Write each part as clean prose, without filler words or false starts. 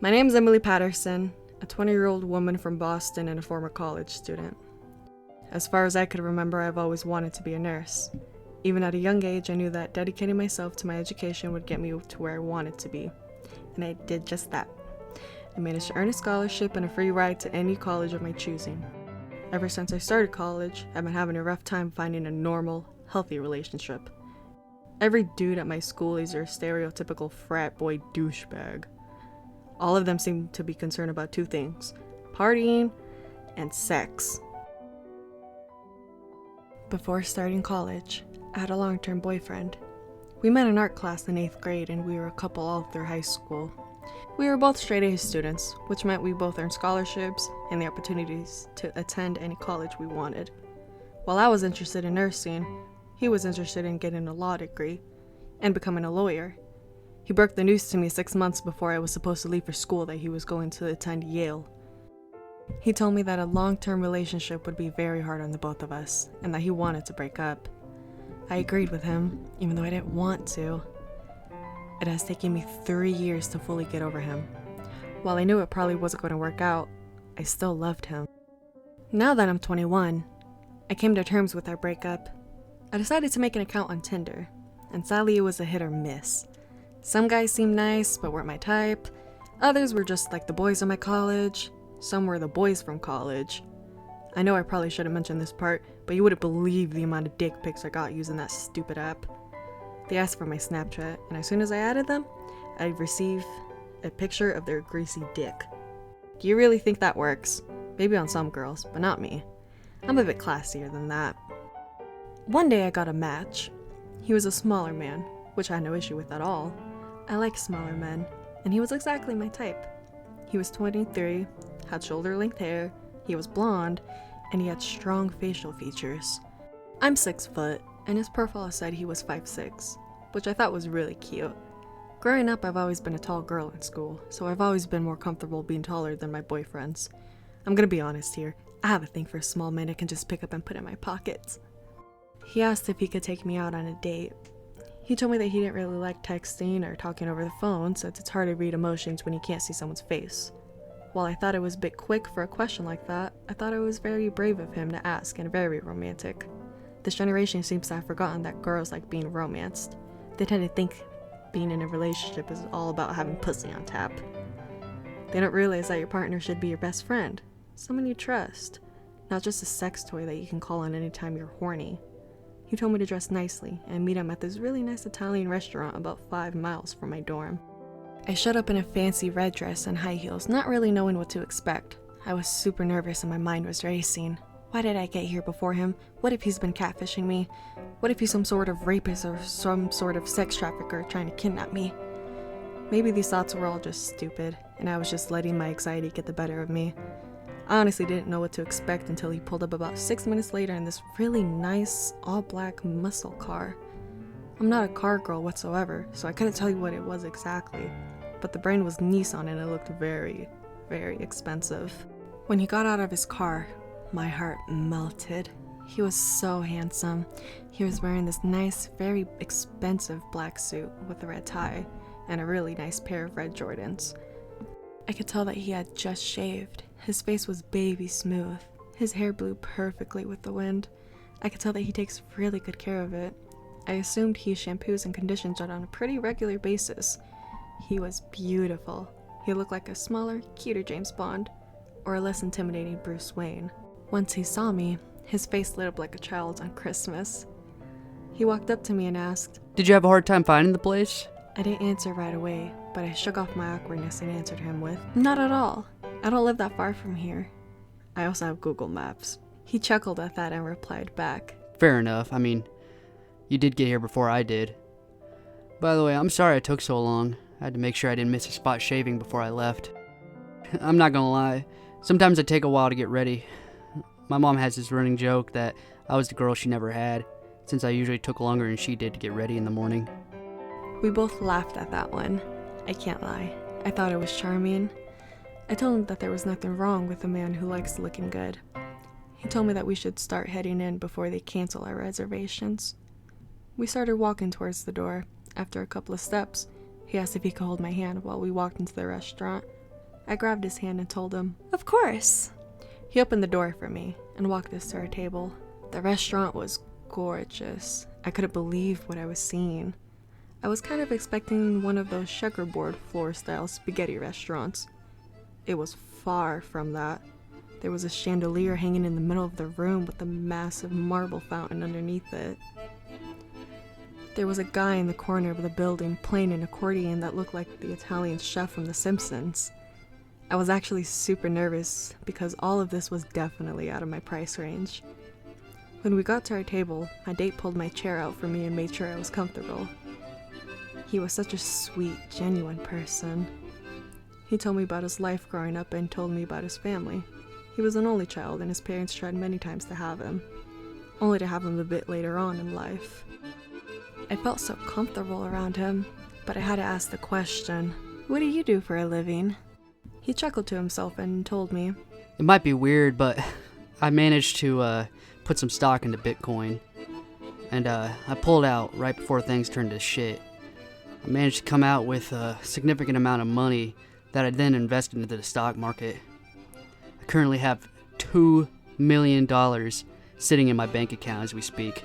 My name's Emily Patterson, a 20-year-old woman from Boston and a former college student. As far as I could remember, I've always wanted to be a nurse. Even at a young age, I knew that dedicating myself to my education would get me to where I wanted to be. And I did just that. I managed to earn a scholarship and a free ride to any college of my choosing. Ever since I started college, I've been having a rough time finding a normal, healthy relationship. Every dude at my school is your stereotypical frat boy douchebag. All of them seem to be concerned about two things: partying and sex. Before starting college, I had a long-term boyfriend. We met in art class in 8th grade and we were a couple all through high school. We were both straight-A students, which meant we both earned scholarships and the opportunities to attend any college we wanted. While I was interested in nursing, he was interested in getting a law degree and becoming a lawyer. He broke the news to me 6 months before I was supposed to leave for school that he was going to attend Yale. He told me that a long-term relationship would be very hard on the both of us, and that he wanted to break up. I agreed with him, even though I didn't want to. It has taken me 3 years to fully get over him. While I knew it probably wasn't going to work out, I still loved him. Now that I'm 21, I came to terms with our breakup. I decided to make an account on Tinder, and sadly it was a hit or miss. Some guys seemed nice, but weren't my type. Others were just like the boys in my college. Some were the boys from college. I know I probably should have mentioned this part, but you wouldn't believe the amount of dick pics I got using that stupid app. They asked for my Snapchat, and as soon as I added them, I'd receive a picture of their greasy dick. Do you really think that works? Maybe on some girls, but not me. I'm a bit classier than that. One day I got a match. He was a smaller man, which I had no issue with at all. I like smaller men, and he was exactly my type. He was 23, had shoulder-length hair, he was blonde, and he had strong facial features. I'm 6 foot, and his profile said he was 5'6", which I thought was really cute. Growing up, I've always been a tall girl in school, so I've always been more comfortable being taller than my boyfriends. I'm gonna be honest here, I have a thing for small men I can just pick up and put in my pockets. He asked if he could take me out on a date. He told me that he didn't really like texting or talking over the phone since it's hard to read emotions when you can't see someone's face. While I thought it was a bit quick for a question like that, I thought it was very brave of him to ask and very romantic. This generation seems to have forgotten that girls like being romanced. They tend to think being in a relationship is all about having pussy on tap. They don't realize that your partner should be your best friend, someone you trust, not just a sex toy that you can call on anytime you're horny. He told me to dress nicely and meet him at this really nice Italian restaurant about 5 miles from my dorm. I showed up in a fancy red dress and high heels, not really knowing what to expect. I was super nervous and my mind was racing. Why did I get here before him? What if he's been catfishing me? What if he's some sort of rapist or some sort of sex trafficker trying to kidnap me? Maybe these thoughts were all just stupid, and I was just letting my anxiety get the better of me. I honestly didn't know what to expect until he pulled up about 6 minutes later in this really nice, all-black muscle car. I'm not a car girl whatsoever, so I couldn't tell you what it was exactly, but the brand was Nissan and it looked very, very expensive. When he got out of his car, my heart melted. He was so handsome. He was wearing this nice, very expensive black suit with a red tie and a really nice pair of red Jordans. I could tell that he had just shaved. His face was baby smooth. His hair blew perfectly with the wind. I could tell that he takes really good care of it. I assumed he shampoos and conditions it on a pretty regular basis. He was beautiful. He looked like a smaller, cuter James Bond, or a less intimidating Bruce Wayne. Once he saw me, his face lit up like a child's on Christmas. He walked up to me and asked, "Did you have a hard time finding the place?" I didn't answer right away, but I shook off my awkwardness and answered him with, "Not at all. I don't live that far from here. I also have Google Maps." He chuckled at that and replied back, "Fair enough. I mean, you did get here before I did. By the way, I'm sorry it took so long. I had to make sure I didn't miss a spot shaving before I left. I'm not gonna lie, sometimes it take a while to get ready. My mom has this running joke that I was the girl she never had, since I usually took longer than she did to get ready in the morning." We both laughed at that one. I can't lie. I thought it was charming. I told him that there was nothing wrong with a man who likes looking good. He told me that we should start heading in before they cancel our reservations. We started walking towards the door. After a couple of steps, he asked if he could hold my hand while we walked into the restaurant, I grabbed his hand and told him, "Of course." He opened the door for me and walked us to our table. The restaurant was gorgeous. I couldn't believe what I was seeing. I was kind of expecting one of those checkerboard floor-style spaghetti restaurants. It was far from that. There was a chandelier hanging in the middle of the room with a massive marble fountain underneath it. There was a guy in the corner of the building playing an accordion that looked like the Italian chef from The Simpsons. I was actually super nervous because all of this was definitely out of my price range. When we got to our table, my date pulled my chair out for me and made sure I was comfortable. He was such a sweet, genuine person. He told me about his life growing up and told me about his family. He was an only child and his parents tried many times to have him, only to have him a bit later on in life. I felt so comfortable around him, but I had to ask the question, "What do you do for a living?" He chuckled to himself and told me, It might be weird, but I managed to put some stock into Bitcoin. And I pulled out right before things turned to shit. I managed to come out with a significant amount of money that I then invested into the stock market. I currently have $2 million sitting in my bank account as we speak.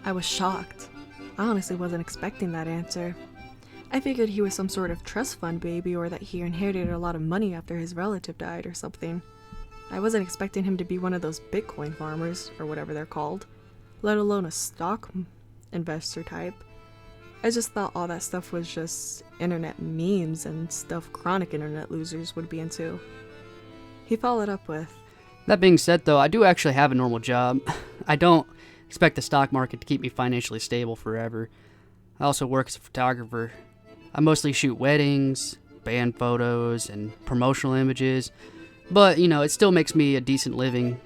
I was shocked. I honestly wasn't expecting that answer. I figured he was some sort of trust fund baby or that he inherited a lot of money after his relative died or something. I wasn't expecting him to be one of those Bitcoin farmers, or whatever they're called, let alone a stock investor type. I just thought all that stuff was just internet memes and stuff chronic internet losers would be into. He followed up with, That being said, though, I do actually have a normal job. I don't expect the stock market to keep me financially stable forever. I also work as a photographer. I mostly shoot weddings, band photos, and promotional images, but, it still makes me a decent living.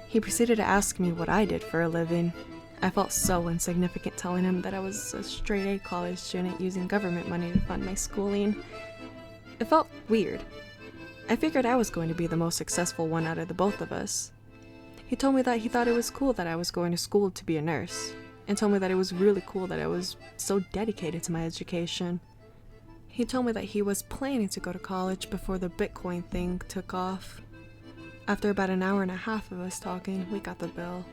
He proceeded to ask me what I did for a living. I felt so insignificant telling him that I was a straight-A college student using government money to fund my schooling. It felt weird. I figured I was going to be the most successful one out of the both of us. He told me that he thought it was cool that I was going to school to be a nurse, and told me that it was really cool that I was so dedicated to my education. He told me that he was planning to go to college before the Bitcoin thing took off. After about an hour and a half of us talking, we got the bill.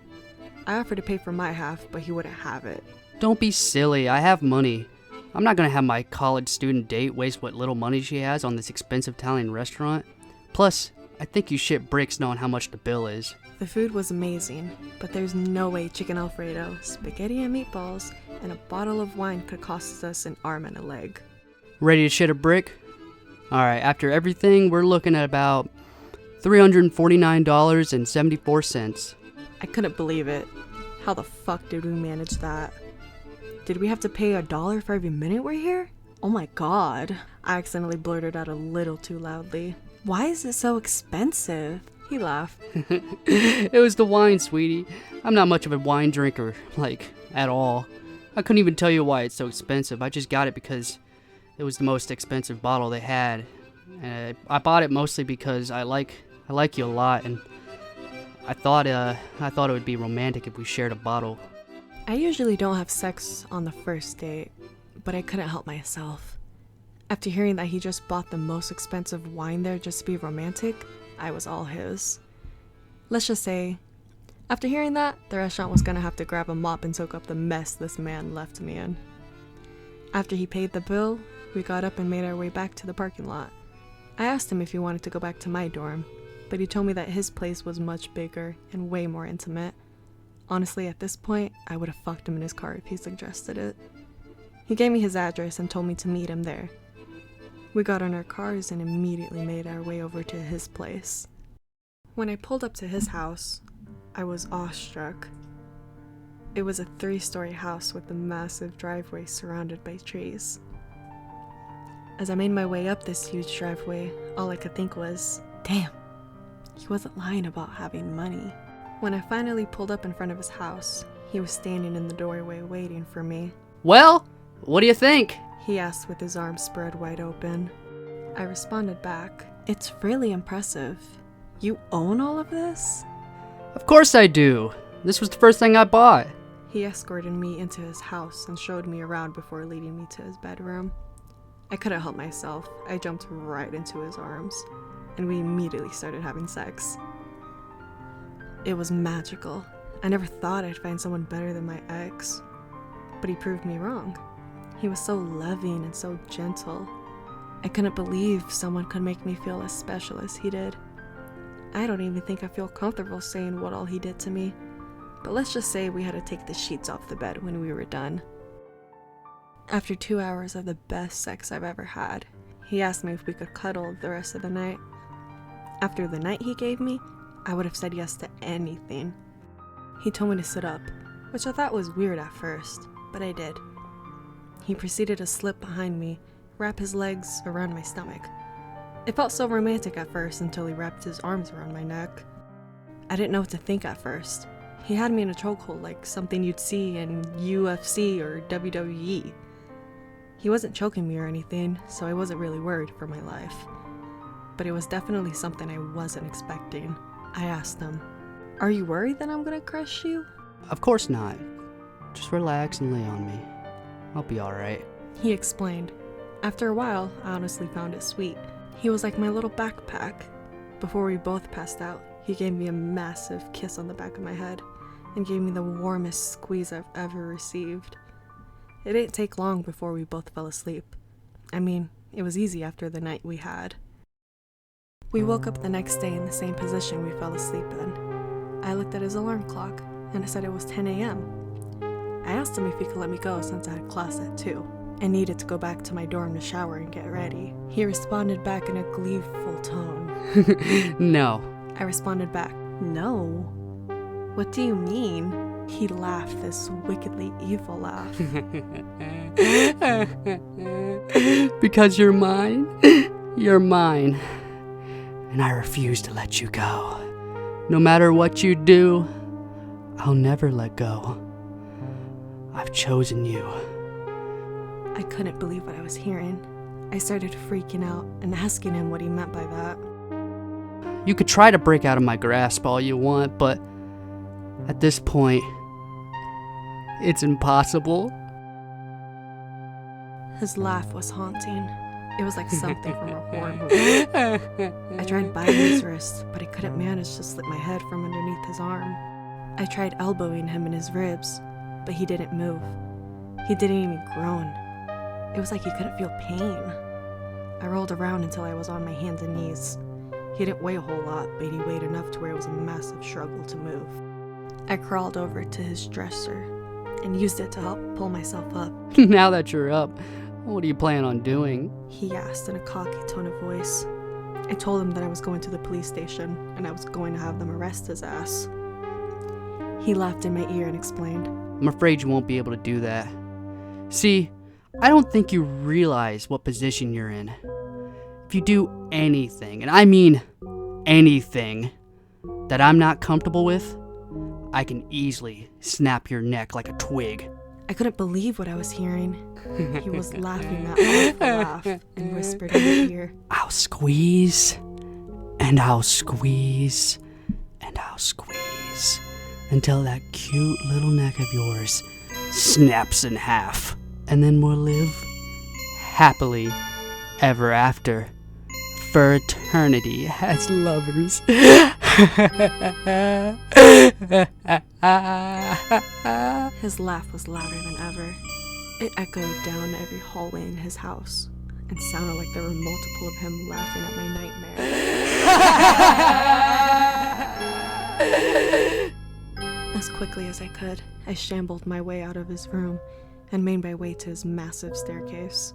I offered to pay for my half, but he wouldn't have it. Don't be silly, I have money. I'm not gonna have my college student date waste what little money she has on this expensive Italian restaurant. Plus, I think you shit bricks knowing how much the bill is. The food was amazing, but there's no way chicken Alfredo, spaghetti and meatballs, and a bottle of wine could cost us an arm and a leg. Ready to shit a brick? Alright, after everything, we're looking at about $349.74. I couldn't believe it. How the fuck did we manage that? Did we have to pay $1 for every minute we're here? Oh my god. I accidentally blurted out a little too loudly. Why is it so expensive? He laughed. It was the wine, sweetie. I'm not much of a wine drinker, at all. I couldn't even tell you why it's so expensive. I just got it because it was the most expensive bottle they had. I bought it mostly because I like you a lot, and I thought it would be romantic if we shared a bottle. I usually don't have sex on the first date, but I couldn't help myself. After hearing that he just bought the most expensive wine there just to be romantic, I was all his. Let's just say, after hearing that, the restaurant was gonna have to grab a mop and soak up the mess this man left me in. After he paid the bill, we got up and made our way back to the parking lot. I asked him if he wanted to go back to my dorm, but he told me that his place was much bigger and way more intimate. Honestly, at this point, I would have fucked him in his car if he suggested it. He gave me his address and told me to meet him there. We got in our cars and immediately made our way over to his place. When I pulled up to his house, I was awestruck. It was a 3-story house with a massive driveway surrounded by trees. As I made my way up this huge driveway, all I could think was, damn, he wasn't lying about having money. When I finally pulled up in front of his house, he was standing in the doorway waiting for me. Well, what do you think? He asked with his arms spread wide open. I responded back, "It's really impressive. You own all of this?" Of course I do. This was the first thing I bought. He escorted me into his house and showed me around before leading me to his bedroom. I couldn't help myself. I jumped right into his arms, and we immediately started having sex. It was magical. I never thought I'd find someone better than my ex, but he proved me wrong. He was so loving and so gentle. I couldn't believe someone could make me feel as special as he did. I don't even think I feel comfortable saying what all he did to me, but let's just say we had to take the sheets off the bed when we were done. After 2 hours of the best sex I've ever had, he asked me if we could cuddle the rest of the night. After the night he gave me, I would have said yes to anything. He told me to sit up, which I thought was weird at first, but I did. He proceeded to slip behind me, wrap his legs around my stomach. It felt so romantic at first until he wrapped his arms around my neck. I didn't know what to think at first. He had me in a chokehold like something you'd see in UFC or WWE. He wasn't choking me or anything, so I wasn't really worried for my life. But it was definitely something I wasn't expecting. I asked him, "Are you worried that I'm gonna crush you?" Of course not. Just relax and lay on me. I'll be alright. He explained. After a while, I honestly found it sweet. He was like my little backpack. Before we both passed out, he gave me a massive kiss on the back of my head and gave me the warmest squeeze I've ever received. It didn't take long before we both fell asleep. I mean, it was easy after the night we had. We woke up the next day in the same position we fell asleep in. I looked at his alarm clock, and it said it was 10 a.m. I asked him if he could let me go since I had class at 2. I needed to go back to my dorm to shower and get ready. He responded back in a gleeful tone. No. I responded back, "No. What do you mean?" He laughed this wickedly evil laugh. Because you're mine? You're mine. And I refuse to let you go. No matter what you do, I'll never let go. I've chosen you. I couldn't believe what I was hearing. I started freaking out and asking him what he meant by that. You could try to break out of my grasp all you want, but at this point, it's impossible. His laugh was haunting. It was like something from a horror movie. I tried biting his wrist, but I couldn't manage to slip my head from underneath his arm. I tried elbowing him in his ribs, but he didn't move. He didn't even groan. It was like he couldn't feel pain. I rolled around until I was on my hands and knees. He didn't weigh a whole lot, but he weighed enough to where it was a massive struggle to move. I crawled over to his dresser and used it to help pull myself up. Now that you're up, what do you plan on doing? He asked in a cocky tone of voice. I told him that I was going to the police station and I was going to have them arrest his ass. He laughed in my ear and explained, I'm afraid you won't be able to do that. See, I don't think you realize what position you're in. If you do anything, and I mean anything, that I'm not comfortable with, I can easily snap your neck like a twig. I couldn't believe what I was hearing. He was laughing that awful laugh and whispered in my ear, I'll squeeze, and I'll squeeze, and I'll squeeze, until that cute little neck of yours snaps in half. And then we'll live happily ever after, for eternity as lovers. His laugh was louder than ever. It echoed down every hallway in his house and sounded like there were multiple of him laughing at my nightmare. As quickly as I could, I shambled my way out of his room and made my way to his massive staircase.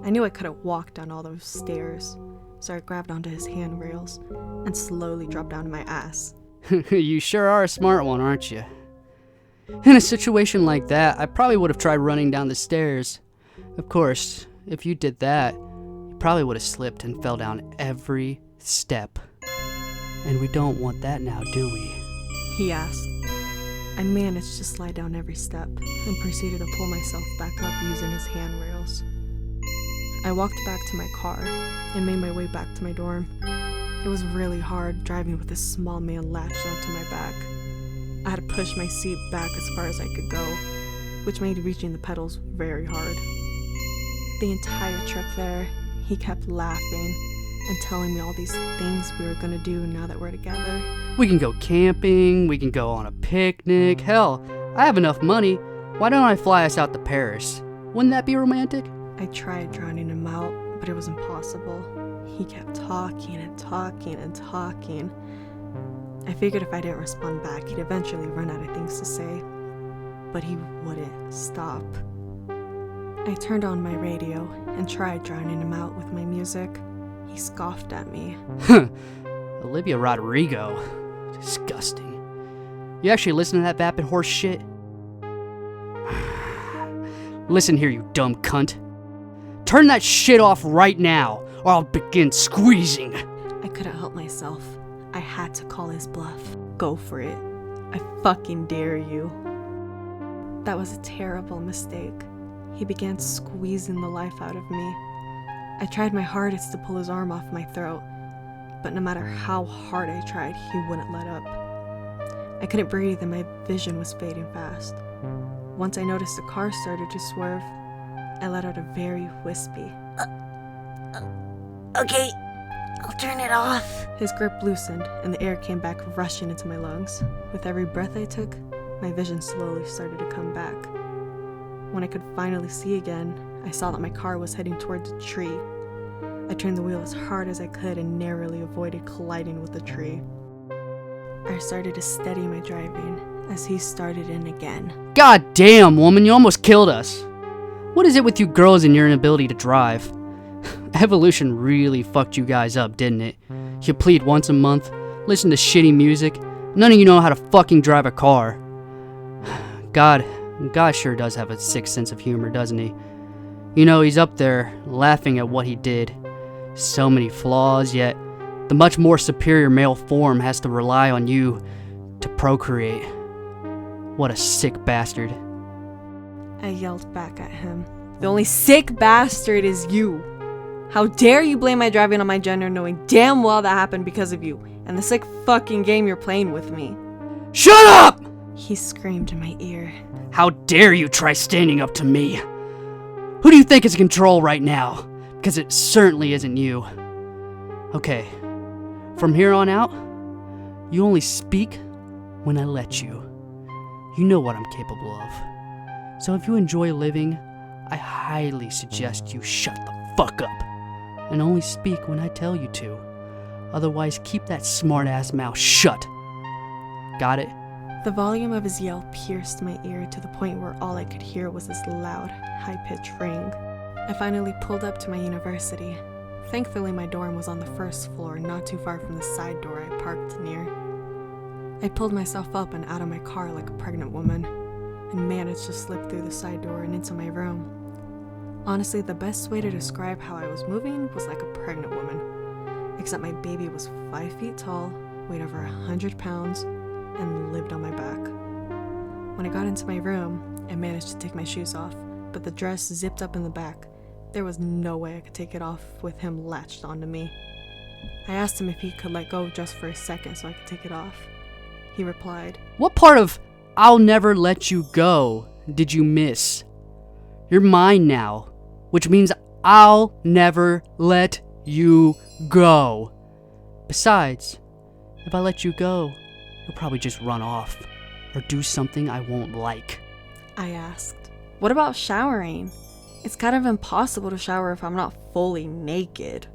I knew I couldn't walk down all those stairs, so I grabbed onto his handrails and slowly dropped down to my ass. You sure are a smart one, aren't you? In a situation like that, I probably would have tried running down the stairs. Of course, if you did that, you probably would have slipped and fell down every step. And we don't want that now, do we? He asked. I managed to slide down every step and proceeded to pull myself back up using his handrails. I walked back to my car and made my way back to my dorm. It was really hard driving with this small man latched onto my back. I had to push my seat back as far as I could go, which made reaching the pedals very hard. The entire trip there, he kept laughing and telling me all these things we were gonna do now that we're together. We can go camping, we can go on a picnic. Hell, I have enough money. Why don't I fly us out to Paris? Wouldn't that be romantic? I tried drowning him out, but it was impossible. He kept talking and talking and talking. I figured if I didn't respond back, he'd eventually run out of things to say. But he wouldn't stop. I turned on my radio and tried drowning him out with my music. He scoffed at me. Olivia Rodrigo. Disgusting. You actually listen to that vapid horse shit? Listen here, you dumb cunt. Turn that shit off right now, or I'll begin squeezing. I couldn't help myself. I had to call his bluff. Go for it. I fucking dare you. That was a terrible mistake. He began squeezing the life out of me. I tried my hardest to pull his arm off my throat, but no matter how hard I tried, he wouldn't let up. I couldn't breathe and my vision was fading fast. Once I noticed the car started to swerve, I let out a very wispy, Okay, I'll turn it off. His grip loosened and the air came back rushing into my lungs. With every breath I took, my vision slowly started to come back. When I could finally see again, I saw that my car was heading towards a tree. I turned the wheel as hard as I could and narrowly avoided colliding with the tree. I started to steady my driving as he started in again. God damn, woman, you almost killed us. What is it with you girls and your inability to drive? Evolution really fucked you guys up, didn't it? You plead once a month, listen to shitty music, none of you know how to fucking drive a car. God sure does have a sick sense of humor, doesn't he? You know, he's up there, laughing at what he did. So many flaws, yet the much more superior male form has to rely on you to procreate. What a sick bastard. I yelled back at him. The only sick bastard is you. How dare you blame my driving on my gender knowing damn well that happened because of you and the sick fucking game you're playing with me. Shut up! He screamed in my ear. How dare you try standing up to me? Who do you think is in control right now? Because it certainly isn't you. Okay, from here on out, you only speak when I let you. You know what I'm capable of. So if you enjoy living, I highly suggest you shut the fuck up and only speak when I tell you to. Otherwise, keep that smart-ass mouth shut. Got it? The volume of his yell pierced my ear to the point where all I could hear was this loud, high-pitched ring. I finally pulled up to my university. Thankfully, my dorm was on the first floor, not too far from the side door I parked near. I pulled myself up and out of my car like a pregnant woman, and managed to slip through the side door and into my room. Honestly, the best way to describe how I was moving was like a pregnant woman, except my baby was 5 feet tall, weighed over 100 pounds, and lived on my back. When I got into my room, I managed to take my shoes off, but the dress zipped up in the back. There was no way I could take it off with him latched onto me. I asked him if he could let go just for a second so I could take it off. He replied, What part of "I'll never let you go" did you miss? You're mine now, which means I'll never let you go. Besides, if I let you go, you'll probably just run off or do something I won't like. I asked, what about showering? It's kind of impossible to shower if I'm not fully naked.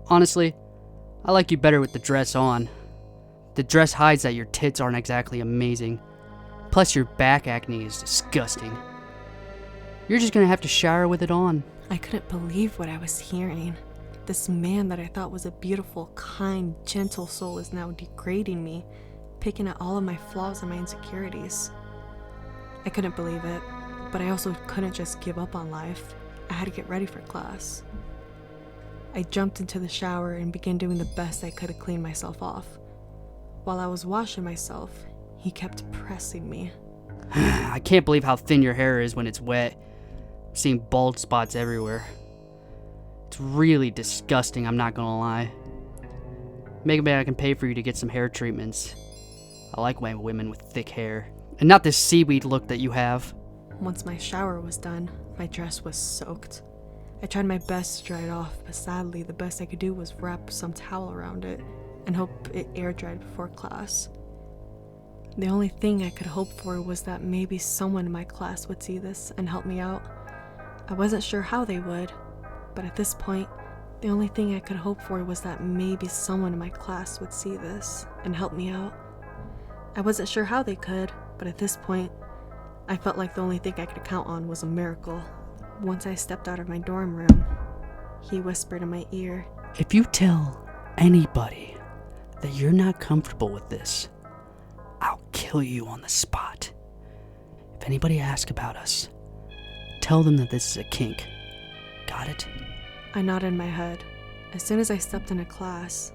Honestly, I like you better with the dress on. The dress hides that your tits aren't exactly amazing. Plus your back acne is disgusting. You're just gonna have to shower with it on. I couldn't believe what I was hearing. This man that I thought was a beautiful, kind, gentle soul is now degrading me, picking at all of my flaws and my insecurities. I couldn't believe it, but I also couldn't just give up on life. I had to get ready for class. I jumped into the shower and began doing the best I could to clean myself off. While I was washing myself, he kept pressing me. I can't believe how thin your hair is when it's wet. I'm seeing bald spots everywhere. It's really disgusting, I'm not gonna lie. Maybe I can pay for you to get some hair treatments. I like my women with thick hair. And not this seaweed look that you have. Once my shower was done, my dress was soaked. I tried my best to dry it off, but sadly the best I could do was wrap some towel around it and hope it air dried before class. The only thing I could hope for was that maybe someone in my class would see this and help me out. I wasn't sure how they would, but at this point, the only thing I could hope for was that maybe someone in my class would see this and help me out. I wasn't sure how they could, but at this point, I felt like the only thing I could count on was a miracle. Once I stepped out of my dorm room, he whispered in my ear, If you tell anybody that you're not comfortable with this, I'll kill you on the spot. If anybody asks about us, tell them that this is a kink. Got it? I nodded my head. As soon as I stepped into class,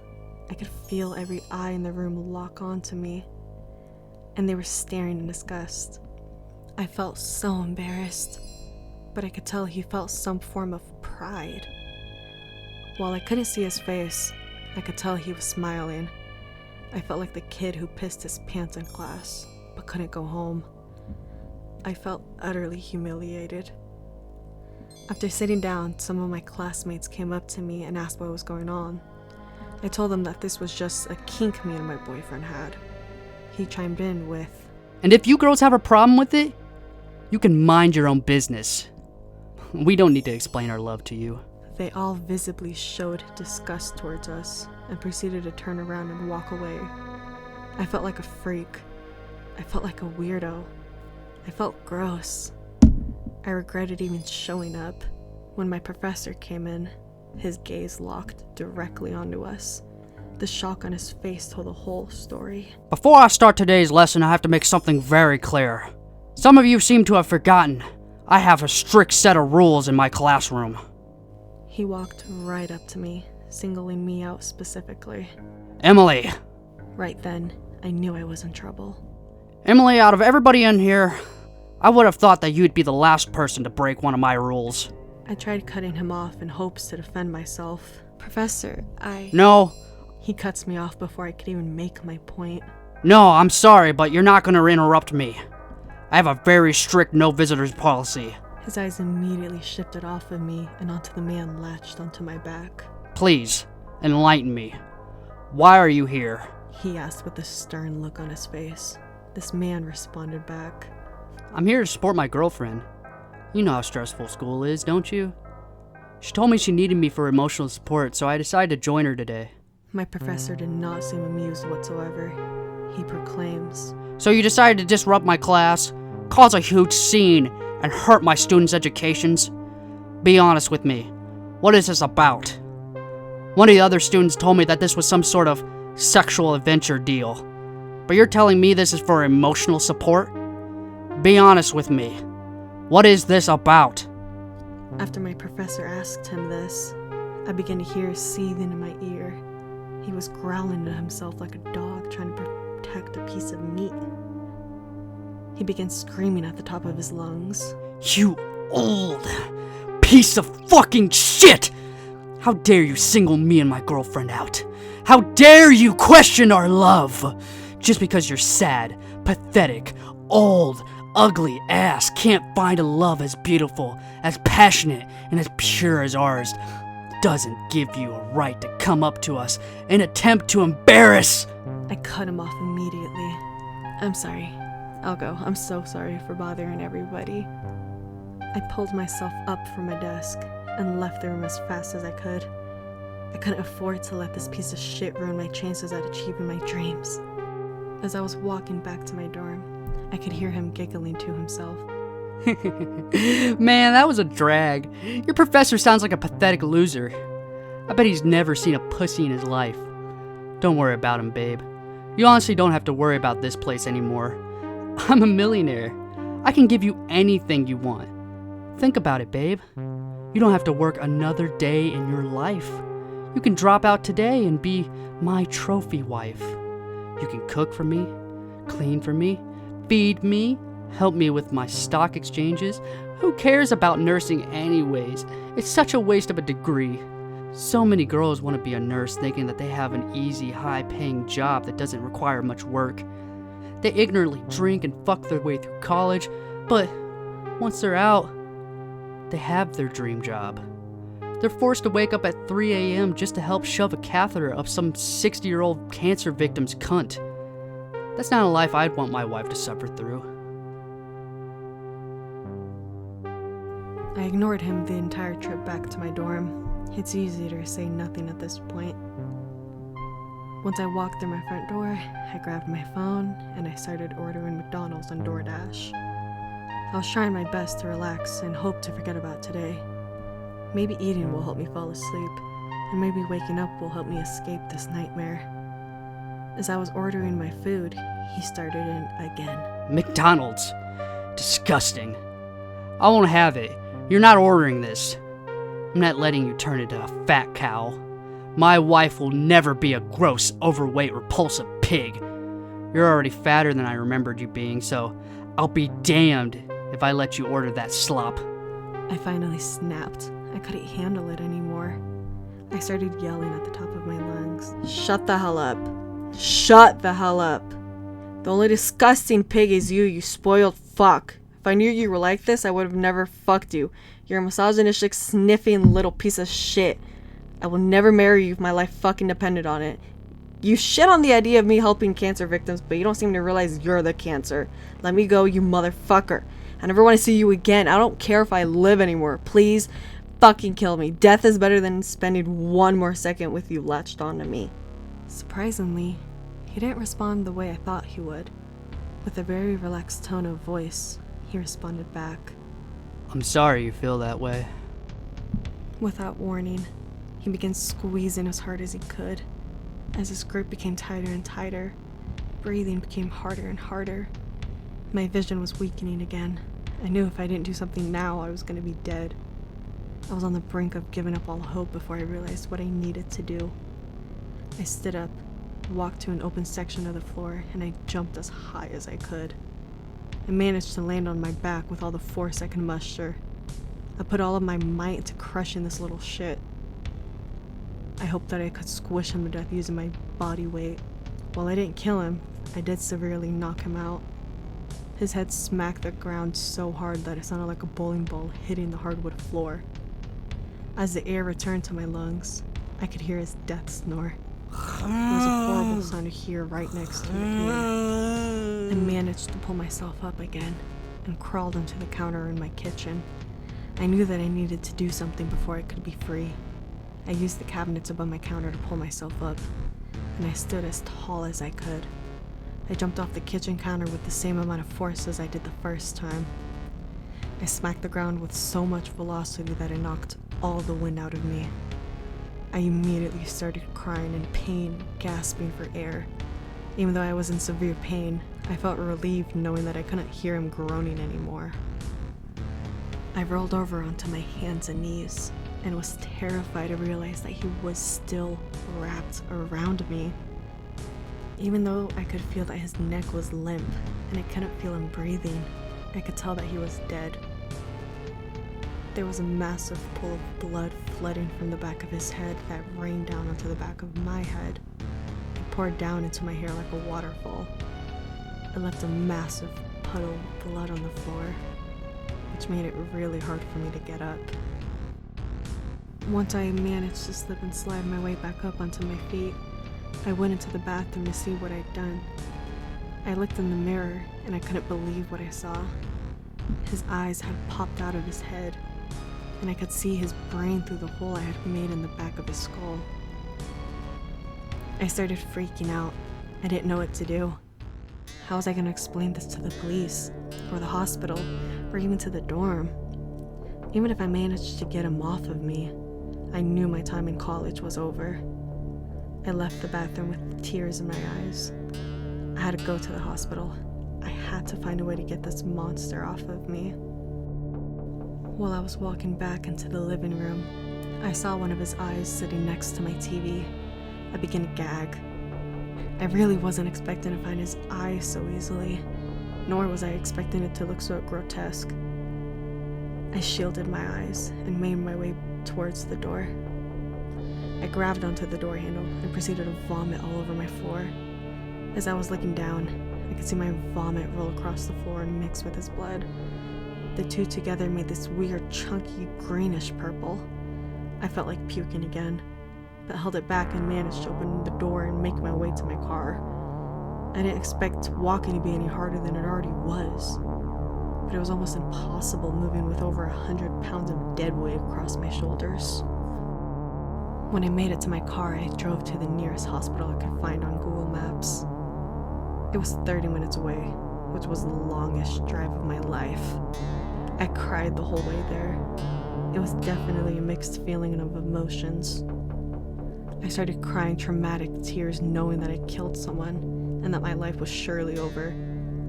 I could feel every eye in the room lock onto me, and they were staring in disgust. I felt so embarrassed, but I could tell he felt some form of pride. While I couldn't see his face, I could tell he was smiling. I felt like the kid who pissed his pants in class, but couldn't go home. I felt utterly humiliated. After sitting down, some of my classmates came up to me and asked what was going on. I told them that this was just a kink me and my boyfriend had. He chimed in with, And if you girls have a problem with it, you can mind your own business. We don't need to explain our love to you. They all visibly showed disgust towards us and proceeded to turn around and walk away. I felt like a freak. I felt like a weirdo. I felt gross. I regretted even showing up. When my professor came in, his gaze locked directly onto us. The shock on his face told the whole story. Before I start today's lesson, I have to make something very clear. Some of you seem to have forgotten. I have a strict set of rules in my classroom. He walked right up to me, singling me out specifically. Emily. Right then, I knew I was in trouble. Emily, out of everybody in here, I would have thought that you'd be the last person to break one of my rules. I tried cutting him off in hopes to defend myself. Professor, No. He cuts me off before I could even make my point. No, I'm sorry, but you're not going to interrupt me. I have a very strict no visitors policy. His eyes immediately shifted off of me and onto the man latched onto my back. Please, enlighten me. Why are you here? He asked with a stern look on his face. This man responded back. I'm here to support my girlfriend. You know how stressful school is, don't you? She told me she needed me for emotional support, so I decided to join her today. My professor did not seem amused whatsoever. He proclaims, So you decided to disrupt my class, cause a huge scene, and hurt my students' educations? Be honest with me. What is this about? One of the other students told me that this was some sort of sexual adventure deal. But you're telling me this is for emotional support? Be honest with me. What is this about? After my professor asked him this, I began to hear seething in my ear. He was growling to himself like a dog trying to protect a piece of meat. He began screaming at the top of his lungs. You old piece of fucking shit! How dare you single me and my girlfriend out? How dare you question our love? Just because you're sad, pathetic, old, ugly ass can't find a love as beautiful, as passionate, and as pure as ours doesn't give you a right to come up to us and attempt to embarrass. I cut him off immediately. I'm sorry. I'll go. I'm so sorry for bothering everybody. I pulled myself up from my desk and left the room as fast as I could. I couldn't afford to let this piece of shit ruin my chances at achieving my dreams. As I was walking back to my dorm, I could hear him giggling to himself. Man, that was a drag. Your professor sounds like a pathetic loser. I bet he's never seen a pussy in his life. Don't worry about him, babe. You honestly don't have to worry about this place anymore. I'm a millionaire. I can give you anything you want. Think about it, babe. You don't have to work another day in your life. You can drop out today and be my trophy wife. You can cook for me, clean for me, feed me, help me with my stock exchanges. Who cares about nursing anyways? It's such a waste of a degree. So many girls want to be a nurse thinking that they have an easy, high-paying job that doesn't require much work. They ignorantly drink and fuck their way through college, but once they're out, they have their dream job. They're forced to wake up at 3 a.m. just to help shove a catheter up some 60-year-old cancer victim's cunt. That's not a life I'd want my wife to suffer through. I ignored him the entire trip back to my dorm. It's easy to say nothing at this point. Once I walked through my front door, I grabbed my phone and I started ordering McDonald's on DoorDash. I was trying my best to relax and hope to forget about today. Maybe eating will help me fall asleep, and maybe waking up will help me escape this nightmare. As I was ordering my food, he started in again. McDonald's. Disgusting. I won't have it. You're not ordering this. I'm not letting you turn into a fat cow. My wife will never be a gross, overweight, repulsive pig. You're already fatter than I remembered you being, so I'll be damned if I let you order that slop. I finally snapped. I couldn't handle it anymore. I started yelling at the top of my lungs. Shut the hell up. Shut the hell up. The only disgusting pig is you, you spoiled fuck. If I knew you were like this, I would have never fucked you. You're a misogynistic, sniffing little piece of shit. I will never marry you if my life fucking depended on it. You shit on the idea of me helping cancer victims, but you don't seem to realize you're the cancer. Let me go, you motherfucker. I never want to see you again. I don't care if I live anymore. Please fucking kill me. Death is better than spending one more second with you latched onto me. Surprisingly, he didn't respond the way I thought he would. With a very relaxed tone of voice, he responded back. I'm sorry you feel that way. Without warning, he began squeezing as hard as he could. As his grip became tighter and tighter, breathing became harder and harder. My vision was weakening again. I knew if I didn't do something now, I was going to be dead. I was on the brink of giving up all hope before I realized what I needed to do. I stood up, walked to an open section of the floor, and I jumped as high as I could. I managed to land on my back with all the force I could muster. I put all of my might into crushing this little shit. I hoped that I could squish him to death using my body weight. While I didn't kill him, I did severely knock him out. His head smacked the ground so hard that it sounded like a bowling ball hitting the hardwood floor. As the air returned to my lungs, I could hear his death snore. It was a horrible sound to hear right next to me. I managed to pull myself up again and crawled onto the counter in my kitchen. I knew that I needed to do something before I could be free. I used the cabinets above my counter to pull myself up, and I stood as tall as I could. I jumped off the kitchen counter with the same amount of force as I did the first time. I smacked the ground with so much velocity that it knocked all the wind out of me. I immediately started crying in pain, gasping for air. Even though I was in severe pain, I felt relieved knowing that I couldn't hear him groaning anymore. I rolled over onto my hands and knees and was terrified to realize that he was still wrapped around me. Even though I could feel that his neck was limp and I couldn't feel him breathing, I could tell that he was dead. There was a massive pool of blood flooding from the back of his head that rained down onto the back of my head. It poured down into my hair like a waterfall. It left a massive puddle of blood on the floor, which made it really hard for me to get up. Once I managed to slip and slide my way back up onto my feet, I went into the bathroom to see what I'd done. I looked in the mirror and I couldn't believe what I saw. His eyes had popped out of his head, and I could see his brain through the hole I had made in the back of his skull. I started freaking out. I didn't know what to do. How was I going to explain this to the police, or the hospital, or even to the dorm? Even if I managed to get him off of me, I knew my time in college was over. I left the bathroom with tears in my eyes. I had to go to the hospital. I had to find a way to get this monster off of me. While I was walking back into the living room, I saw one of his eyes sitting next to my TV. I began to gag. I really wasn't expecting to find his eye so easily, nor was I expecting it to look so grotesque. I shielded my eyes and made my way towards the door. I grabbed onto the door handle and proceeded to vomit all over my floor. As I was looking down, I could see my vomit roll across the floor and mix with his blood. The two together made this weird, chunky, greenish purple. I felt like puking again, but held it back and managed to open the door and make my way to my car. I didn't expect walking to be any harder than it already was, but it was almost impossible moving with over 100 pounds of dead weight across my shoulders. When I made it to my car, I drove to the nearest hospital I could find on Google Maps. It was 30 minutes away, which was the longest drive of my life. I cried the whole way there. It was definitely a mixed feeling of emotions. I started crying traumatic tears knowing that I killed someone and that my life was surely over.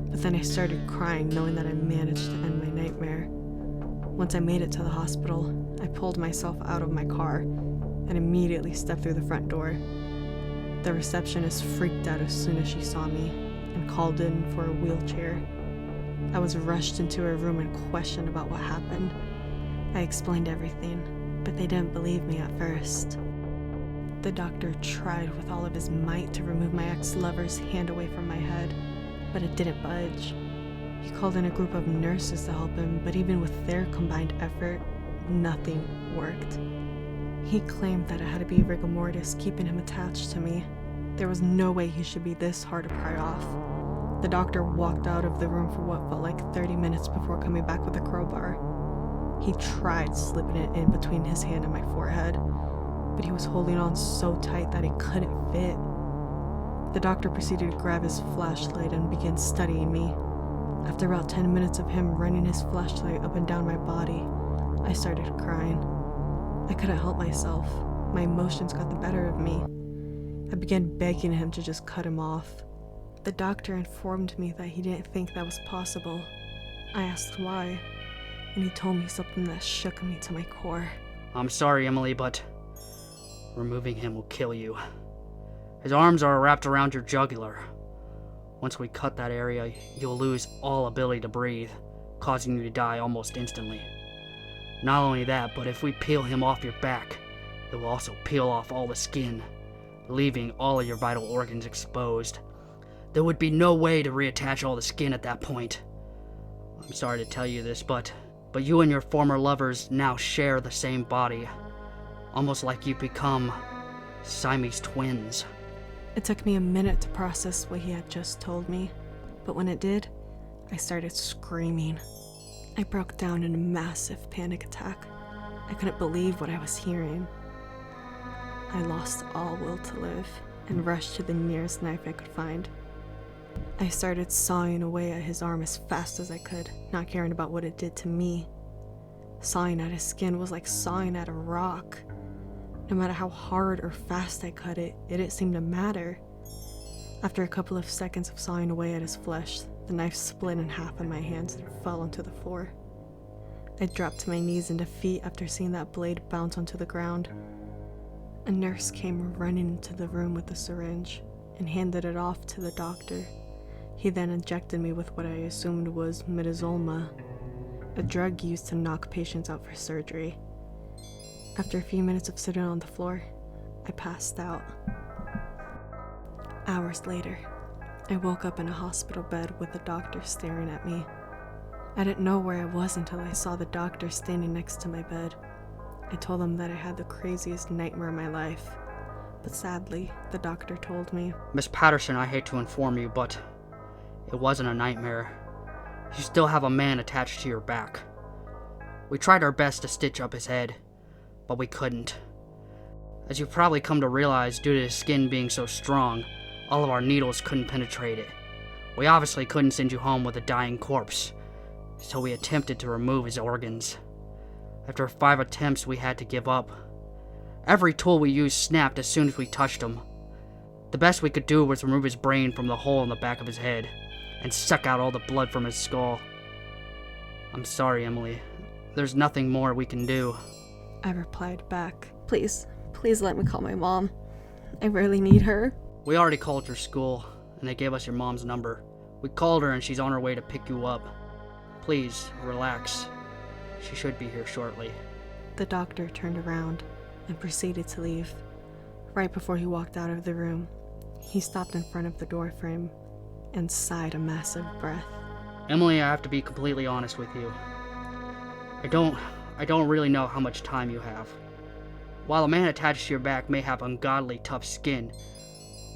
But then I started crying knowing that I managed to end my nightmare. Once I made it to the hospital, I pulled myself out of my car and immediately stepped through the front door. The receptionist freaked out as soon as she saw me and called in for a wheelchair. I was rushed into her room and questioned about what happened. I explained everything, but they didn't believe me at first. The doctor tried with all of his might to remove my ex-lover's hand away from my head, but it didn't budge. He called in a group of nurses to help him, but even with their combined effort, nothing worked. He claimed that it had to be rigor mortis keeping him attached to me. There was no way he should be this hard to pry off. The doctor walked out of the room for what felt like 30 minutes before coming back with a crowbar. He tried slipping it in between his hand and my forehead, but he was holding on so tight that it couldn't fit. The doctor proceeded to grab his flashlight and begin studying me. After about 10 minutes of him running his flashlight up and down my body, I started crying. I couldn't help myself. My emotions got the better of me. I began begging him to just cut him off. The doctor informed me that he didn't think that was possible. I asked why, and he told me something that shook me to my core. I'm sorry, Emily, but removing him will kill you. His arms are wrapped around your jugular. Once we cut that area, you'll lose all ability to breathe, causing you to die almost instantly. Not only that, but if we peel him off your back, it will also peel off all the skin, leaving all of your vital organs exposed. There would be no way to reattach all the skin at that point. I'm sorry to tell you this, but you and your former lovers now share the same body. Almost like you've become Siamese twins. It took me a minute to process what he had just told me, but when it did, I started screaming. I broke down in a massive panic attack. I couldn't believe what I was hearing. I lost all will to live and rushed to the nearest knife I could find. I started sawing away at his arm as fast as I could, not caring about what it did to me. Sawing at his skin was like sawing at a rock. No matter how hard or fast I cut it, it didn't seem to matter. After a couple of seconds of sawing away at his flesh, the knife split in half in my hands and fell onto the floor. I dropped to my knees in defeat after seeing that blade bounce onto the ground. A nurse came running into the room with a syringe and handed it off to the doctor. He then injected me with what I assumed was midazolam, a drug used to knock patients out for surgery. After a few minutes of sitting on the floor, I passed out. Hours later, I woke up in a hospital bed with the doctor staring at me. I didn't know where I was until I saw the doctor standing next to my bed. I told him that I had the craziest nightmare of my life, but sadly, the doctor told me, Miss Patterson, I hate to inform you, but it wasn't a nightmare. You still have a man attached to your back. We tried our best to stitch up his head, but we couldn't. As you've probably come to realize, due to his skin being so strong, all of our needles couldn't penetrate it. We obviously couldn't send you home with a dying corpse, so we attempted to remove his organs. After 5 attempts, we had to give up. Every tool we used snapped as soon as we touched him. The best we could do was remove his brain from the hole in the back of his head and suck out all the blood from his skull. I'm sorry, Emily. There's nothing more we can do. I replied back, please let me call my mom. I really need her. We already called your school, and they gave us your mom's number. We called her and she's on her way to pick you up. Please, relax. She should be here shortly. The doctor turned around and proceeded to leave. Right before he walked out of the room, he stopped in front of the door frame and sighed a massive breath. Emily, I have to be completely honest with you. I don't really know how much time you have. While a man attached to your back may have ungodly tough skin,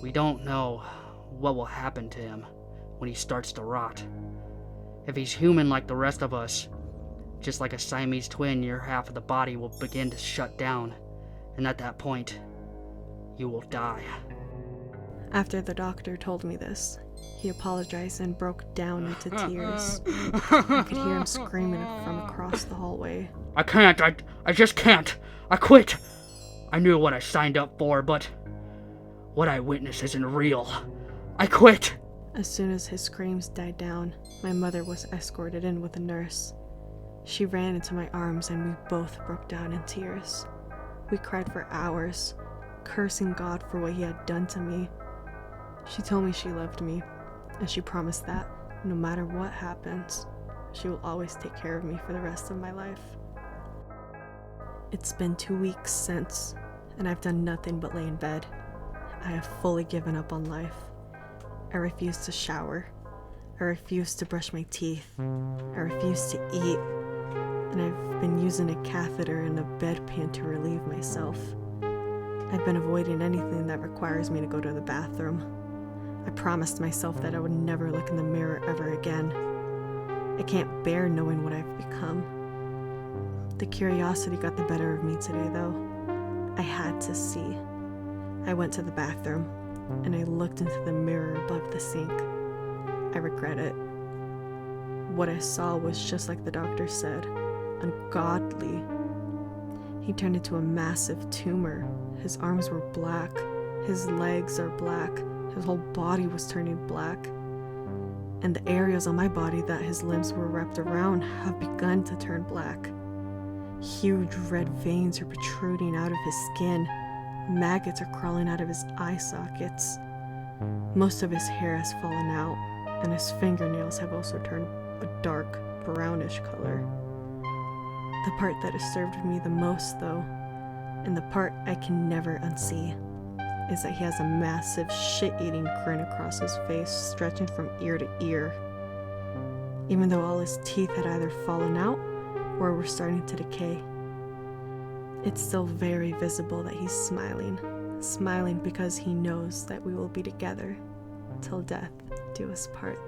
we don't know what will happen to him when he starts to rot. If he's human like the rest of us, just like a Siamese twin, your half of the body will begin to shut down, and at that point, you will die. After the doctor told me this, he apologized and broke down into tears. I could hear him screaming from across the hallway. I can't, I just can't. I quit. I knew what I signed up for, but what I witnessed isn't real. I quit. As soon as his screams died down, my mother was escorted in with a nurse. She ran into my arms and we both broke down in tears. We cried for hours, cursing God for what he had done to me. She told me she loved me, and she promised that, no matter what happens, she will always take care of me for the rest of my life. It's been 2 weeks since, and I've done nothing but lay in bed. I have fully given up on life. I refuse to shower. I refuse to brush my teeth. I refuse to eat. And I've been using a catheter and a bedpan to relieve myself. I've been avoiding anything that requires me to go to the bathroom. I promised myself that I would never look in the mirror ever again. I can't bear knowing what I've become. The curiosity got the better of me today, though. I had to see. I went to the bathroom, and I looked into the mirror above the sink. I regret it. What I saw was just like the doctor said, ungodly. He turned into a massive tumor. His arms were black. His legs are black. His whole body was turning black. And the areas on my body that his limbs were wrapped around have begun to turn black. Huge red veins are protruding out of his skin. Maggots are crawling out of his eye sockets. Most of his hair has fallen out, and his fingernails have also turned a dark brownish color. The part that disturbed me the most, though, and the part I can never unsee, is that he has a massive shit-eating grin across his face, stretching from ear to ear. Even though all his teeth had either fallen out or were starting to decay, it's still very visible that he's smiling because he knows that we will be together till death do us part.